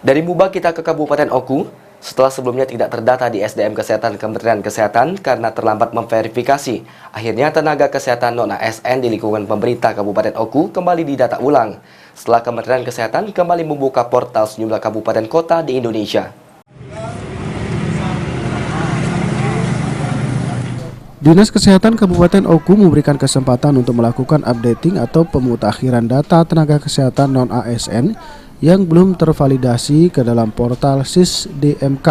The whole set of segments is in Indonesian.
Dari Mubak kita ke Kabupaten Oku, setelah sebelumnya tidak terdata di SDM Kesehatan Kementerian Kesehatan karena terlambat memverifikasi. Akhirnya tenaga kesehatan non-ASN di lingkungan pemerintah Kabupaten Oku kembali didata ulang. Setelah Kementerian Kesehatan kembali membuka portal sejumlah kabupaten kota di Indonesia. Dinas Kesehatan Kabupaten Oku memberikan kesempatan untuk melakukan updating atau pemutakhiran data tenaga kesehatan non-ASN yang belum tervalidasi ke dalam portal SIS-DMK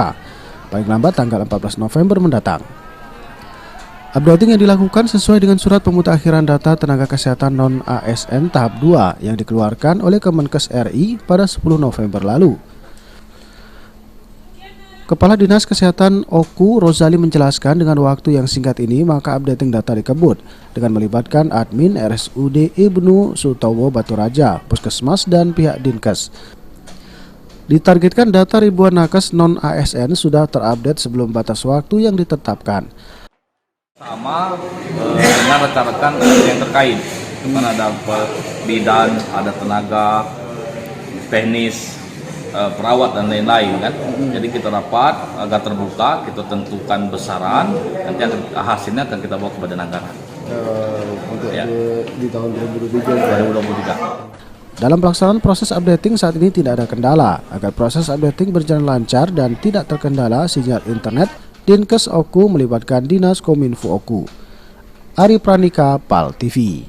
paling lambat tanggal 14 November mendatang. Updating yang dilakukan sesuai dengan surat pemutakhiran data tenaga kesehatan non-ASN tahap 2 yang dikeluarkan oleh Kemenkes RI pada 10 November lalu. Kepala Dinas Kesehatan Oku, Rozali, menjelaskan dengan waktu yang singkat ini maka updating data dikebut dengan melibatkan admin RSUD Ibnu Sutomo Baturaja, Puskesmas, dan pihak Dinkes. Ditargetkan data ribuan nakes non-ASN sudah terupdate sebelum batas waktu yang ditetapkan. Sama dengan rekan-rekan yang terkait, karena ada bidan, ada tenaga, teknis, perawat dan lain-lain kan. Jadi kita rapat agak terbuka, kita tentukan besaran, nanti hasilnya akan kita bawa kepada negara. Untuk ya. di tahun 2023. Dalam pelaksanaan proses updating saat ini tidak ada kendala. Agar proses updating berjalan lancar dan tidak terkendala sinyal internet, Dinkes Oku melibatkan Dinas Kominfo Oku. Ari Pranika, PAL TV.